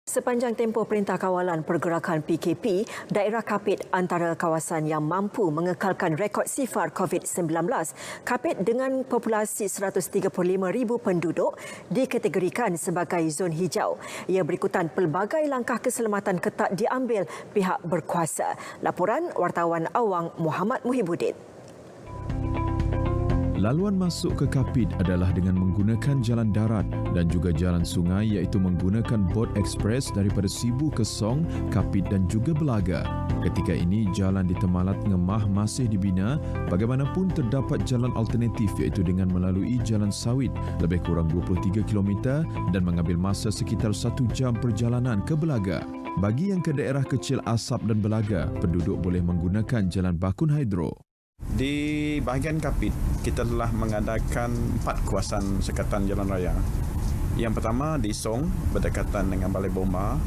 Sepanjang tempoh Perintah Kawalan Pergerakan PKP, daerah Kapit antara kawasan yang mampu mengekalkan rekod sifar COVID-19. Kapit dengan populasi 135,000 penduduk dikategorikan sebagai zon hijau. Ia berikutan pelbagai langkah keselamatan ketat diambil pihak berkuasa. Laporan wartawan awang Muhammad Muhibudin. Laluan masuk ke Kapit adalah dengan menggunakan jalan darat dan juga jalan sungai iaitu menggunakan bot ekspres daripada Sibu ke Song, Kapit dan juga Belaga. Ketika ini jalan di Temalat Ngemah masih dibina, bagaimanapun terdapat jalan alternatif iaitu dengan melalui Jalan Sawit lebih kurang 23 km dan mengambil masa sekitar 1 jam perjalanan ke Belaga. Bagi yang ke daerah kecil Asap dan Belaga, penduduk boleh menggunakan jalan bakun hidro. Di bahagian Kapit, kita telah mengadakan 4 kawasan sekatan jalan raya. Yang pertama di Song, berdekatan dengan Balai Bomba.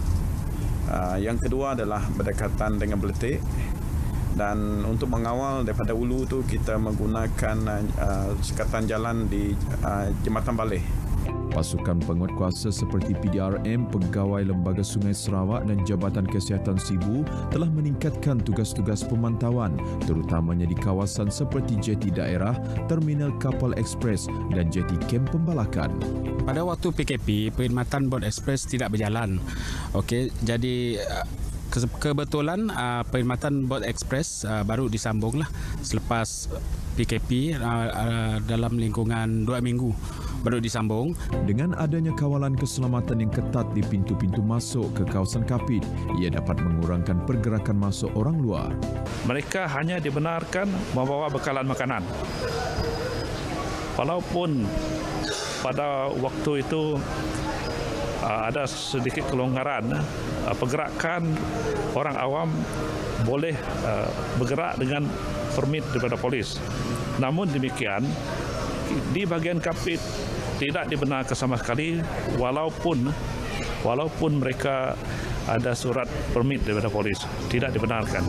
Yang kedua adalah berdekatan dengan Beletik. Dan untuk mengawal daripada Ulu tu kita menggunakan sekatan jalan di Jambatan Balai. Pasukan penguatkuasa seperti PDRM, Pegawai Lembaga Sungai Sarawak dan Jabatan Kesihatan Sibu telah meningkatkan tugas-tugas pemantauan terutamanya di kawasan seperti jeti daerah, terminal kapal ekspres dan jeti kem pembalakan. Pada waktu PKP, perkhidmatan bot ekspres tidak berjalan. Okey, jadi kebetulan perkhidmatan bot ekspres baru disambunglah selepas PKP dalam lingkungan 2 minggu. Baru disambung. Dengan adanya kawalan keselamatan yang ketat di pintu-pintu masuk ke kawasan Kapit, ia dapat mengurangkan pergerakan masuk orang luar. Mereka hanya dibenarkan membawa bekalan makanan. Walaupun pada waktu itu ada sedikit kelonggaran, pergerakan orang awam boleh bergerak dengan permit daripada polis. Namun demikian, di bahagian Kapit tidak dibenarkan sama sekali walaupun mereka ada surat permit daripada polis, tidak dibenarkan.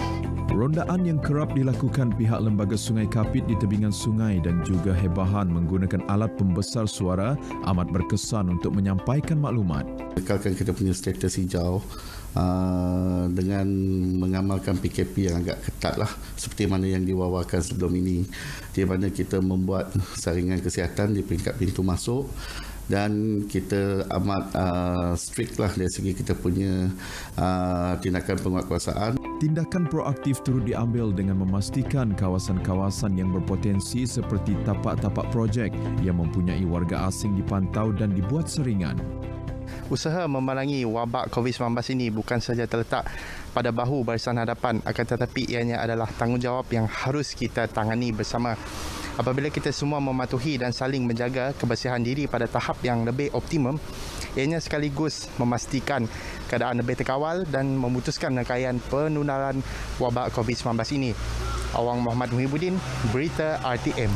Rondaan yang kerap dilakukan pihak Lembaga Sungai Kapit di tebingan sungai dan juga Hebahan menggunakan alat pembesar suara amat berkesan untuk menyampaikan maklumat. Kekalkan kita punya status hijau dengan mengamalkan PKP yang agak ketat lah seperti mana yang diwawakan sebelum ini, di mana kita membuat saringan kesihatan di peringkat pintu masuk dan kita amat strict lah dari segi kita punya tindakan penguatkuasaan. Tindakan proaktif turut diambil dengan memastikan kawasan-kawasan yang berpotensi seperti tapak-tapak projek yang mempunyai warga asing dipantau dan dibuat seringan. Usaha memerangi wabak COVID-19 ini bukan sahaja terletak pada bahu barisan hadapan, akan tetapi ianya adalah tanggungjawab yang harus kita tangani bersama. Apabila kita semua mematuhi dan saling menjaga kebersihan diri pada tahap yang lebih optimum, ianya sekaligus memastikan keadaan lebih terkawal dan memutuskan rangkaian penularan wabak COVID-19 ini. Awang Muhammad Muhibudin, Berita RTM.